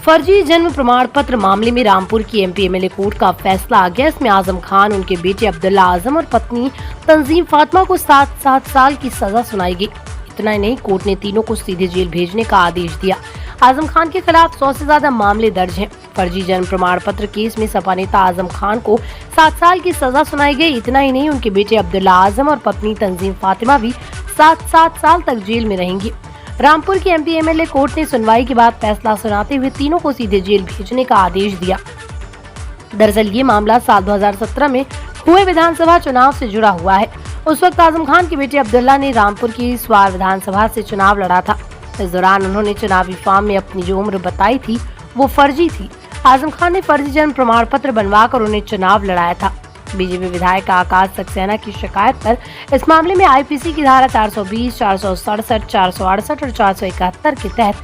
फर्जी जन्म प्रमाण पत्र मामले में रामपुर की एमपी एमएलए कोर्ट का फैसला आ गया। इसमें आजम खान, उनके बेटे अब्दुल्ला आजम और पत्नी तंजीम फातिमा को 7 साल की सजा सुनाई गई। इतना ही नहीं, कोर्ट ने तीनों को सीधे जेल भेजने का आदेश दिया। आजम खान के खिलाफ 100 से ज्यादा मामले दर्ज हैं। फर्जी जन्म प्रमाण पत्र केस में सपा नेता आजम खान को 7 साल की सजा सुनाई गई। इतना ही नहीं, उनके बेटे अब्दुल्ला आजम और पत्नी तंजीम फातिमा भी 7 साल तक जेल में रहेंगी। रामपुर की एमपी एमएलए कोर्ट ने सुनवाई के बाद फैसला सुनाते हुए तीनों को सीधे जेल भेजने का आदेश दिया। दरअसल ये मामला साल 2017 में हुए विधानसभा चुनाव से जुड़ा हुआ है। उस वक्त आजम खान के बेटे अब्दुल्ला ने रामपुर की स्वार विधानसभा से चुनाव लड़ा था। इस दौरान उन्होंने चुनावी फॉर्म में अपनी जो उम्र बताई थी वो फर्जी थी। आजम खान ने फर्जी जन्म प्रमाण पत्र बनवाकर उन्हें चुनाव लड़ाया था। बीजेपी विधायक आकाश सक्सेना की शिकायत पर इस मामले में आईपीसी की धारा 420, 467, 468 और 471 के तहत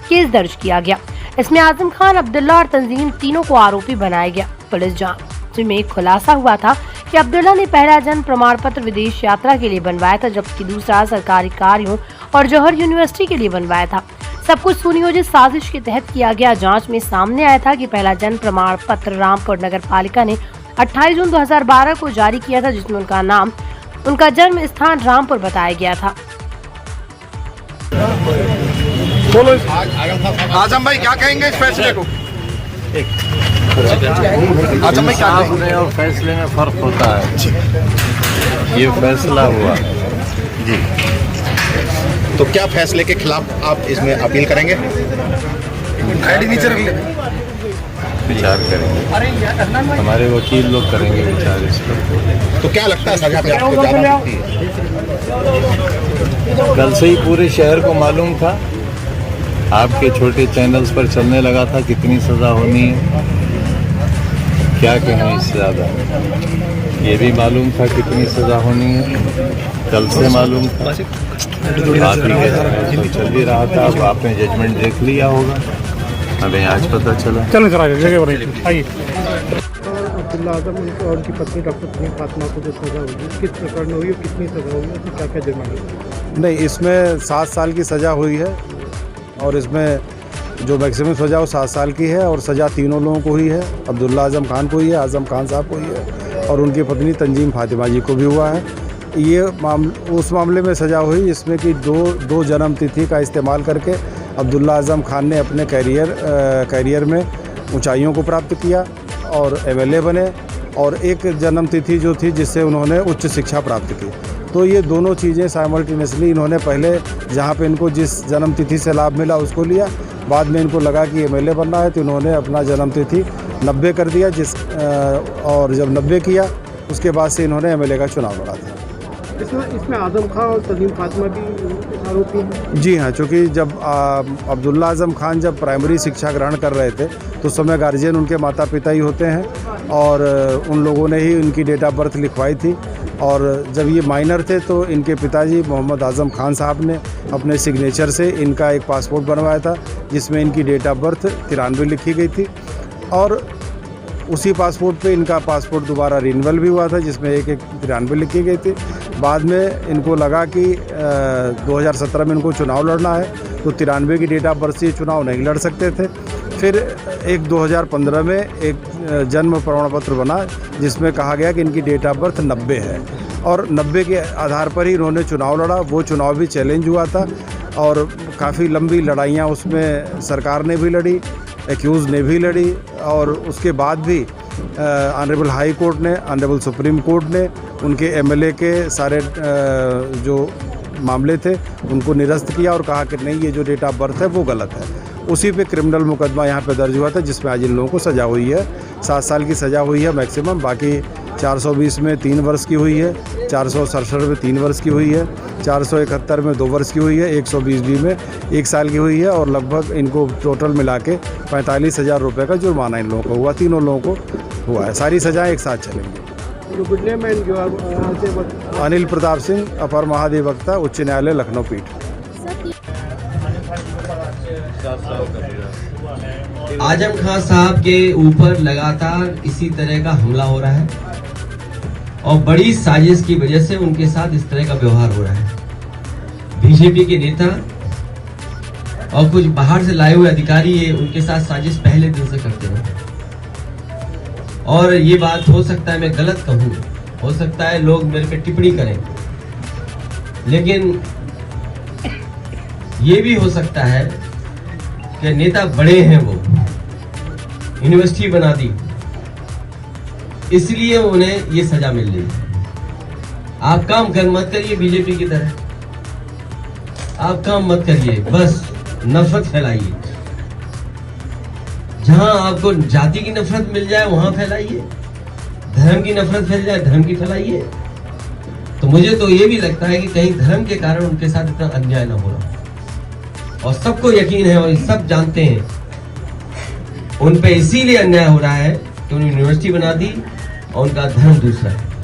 केस दर्ज किया गया। इसमें आजम खान, अब्दुल्ला और तंजीम तीनों को आरोपी बनाया गया। पुलिस जांच में खुलासा हुआ था कि अब्दुल्ला ने पहला जन्म प्रमाण पत्र विदेश यात्रा के लिए बनवाया था, जबकि दूसरा सरकारी कार्यों और जौहर यूनिवर्सिटी के लिए बनवाया था। सब कुछ सुनियोजित साजिश के तहत किया गया। जांच में सामने आया था कि पहला जन्म प्रमाण पत्र रामपुर नगर पालिका ने 28 जून 2012 को जारी किया था, जिसमें उनका जन्म स्थान रामपुर बताया गया था। आजम भाई क्या कहेंगे इस फैसले को? आजम भाई क्या कहेंगे? और फैसले में फर्क होता है। ये फैसला हुआ जी, तो क्या फैसले के खिलाफ आप इसमें अपील करेंगे? विचार करेंगे, हमारे वकील लोग करेंगे विचार इस पर। तो क्या लगता है सजा पे आपको ज़्यादा मिलती है? कल से ही पूरे शहर को मालूम था, आपके छोटे चैनल्स पर चलने लगा था कितनी सजा होनी है। क्या कहें इससे ज़्यादा, ये भी मालूम था कितनी सजा होनी है, कल से मालूम था। आप ही के चल भी रहा था, अब आपने जजमेंट देख लिया होगा, हमें आज पता चला। आइए। अब्दुल्ला आजम और उनकी पत्नी डॉक्टर तंजीम फातिमा को जो सज़ा होगी, किस प्रकार में हुई और कितनी सज़ा होगी, उसमें क्या क्या जुर्माना? नहीं, इसमें 7 साल की सज़ा हुई है और इसमें जो मैक्सिमम सज़ा वो 7 साल की है और सज़ा तीनों लोगों को हुई है। अब्दुल्ला आजम खान को ही है, आजम खान साहब को ही है और उनकी पत्नी तंजीम फातिमा जी को भी हुआ है। ये उस मामले में सज़ा हुई जिसमें कि दो जन्म तिथि का इस्तेमाल करके अब्दुल्ला आजम खान ने अपने कैरियर में ऊंचाइयों को प्राप्त किया और एमएलए बने, और एक जन्म तिथि जो थी जिससे उन्होंने उच्च शिक्षा प्राप्त की। तो ये दोनों चीज़ें साइमल्टेनियसली इन्होंने पहले जहाँ पे इनको जिस जन्म तिथि से लाभ मिला उसको लिया, बाद में इनको लगा कि एमएलए बनना है तो इन्होंने अपना जन्म तिथि 90 कर दिया, और जब 90 किया उसके बाद से इन्होंने एमएलए का चुनाव लड़ा था। इसमें आजम खान और तंजीम फातिमा भी आरोपी हैं? जी हाँ, चूँकि जब अब्दुल्ला आजम खान जब प्राइमरी शिक्षा ग्रहण कर रहे थे तो उस समय गार्जियन उनके माता पिता ही होते हैं और उन लोगों ने ही उनकी डेट ऑफ बर्थ लिखवाई थी। और जब ये माइनर थे तो इनके पिताजी मोहम्मद आजम खान साहब ने अपने सिग्नेचर से इनका एक पासपोर्ट बनवाया था जिसमें इनकी डेट ऑफ बर्थ 93 लिखी गई थी, और उसी पासपोर्ट पे इनका पासपोर्ट दोबारा रिन्यूअल भी हुआ था जिसमें एक 93 लिखी गई थी। बाद में इनको लगा कि 2017 में इनको चुनाव लड़ना है तो 93 की डेट ऑफ बर्थ से चुनाव नहीं लड़ सकते थे। फिर एक 2015 में एक जन्म प्रमाण पत्र बना जिसमें कहा गया कि इनकी डेट ऑफ बर्थ 90 है, और 90 के आधार पर ही इन्होंने चुनाव लड़ा। वो चुनाव भी चैलेंज हुआ था और काफ़ी लंबी लड़ाइयाँ उसमें सरकार ने भी लड़ी, एक्यूज़ ने भी लड़ी, और उसके बाद भी ऑनरेबल हाई कोर्ट ने, ऑनरेबल सुप्रीम कोर्ट ने उनके एमएलए के सारे जो मामले थे उनको निरस्त किया और कहा कि नहीं, ये जो डेट ऑफ बर्थ है वो गलत है। उसी पे क्रिमिनल मुकदमा यहाँ पे दर्ज हुआ था जिसमें आज इन लोगों को सज़ा हुई है। 7 साल की सज़ा हुई है मैक्सिमम, बाकी 420 में 3 वर्ष की हुई है, 467 में 3 वर्ष की हुई है, 471 में 2 वर्ष की हुई है, 120 में 1 साल की हुई है, और लगभग इनको टोटल मिला के 45,000 रुपये का जुर्माना इन लोगों को हुआ, तीनों लोगों को हुआ है। सारी सज़ाएँ एक साथ चलेंगी। अनिल प्रताप सिंह, अपर महाधिवक्ता, उच्च न्यायालय, लखनऊ पीठ। आजम खान साहब के ऊपर लगातार इसी तरह का हमला हो रहा है और बड़ी साजिश की वजह से उनके साथ इस तरह का व्यवहार हो रहा है। बीजेपी के नेता और कुछ बाहर से लाए हुए अधिकारी ये उनके साथ साजिश पहले दिन से करते रहे। और ये बात हो सकता है मैं गलत कहूँ, हो सकता है लोग मेरे पे टिप्पणी करें, लेकिन ये भी हो सकता है कि नेता बड़े हैं, वो यूनिवर्सिटी बना दी इसलिए उन्हें ये सजा मिल रही है। आप काम कर मत करिए बीजेपी की तरह, आप काम मत करिए, बस नफरत फैलाइए। जहां आपको जाति की नफरत मिल जाए वहां फैलाइए, धर्म की नफरत फैल जाए धर्म की फैलाइए। तो मुझे तो ये भी लगता है कि कहीं धर्म के कारण उनके साथ इतना अन्याय ना हो रहा, और सबको यकीन है और सब जानते हैं उन पे इसीलिए अन्याय हो रहा है कि उन्होंने यूनिवर्सिटी बना दी और उनका धर्म दूसरा है।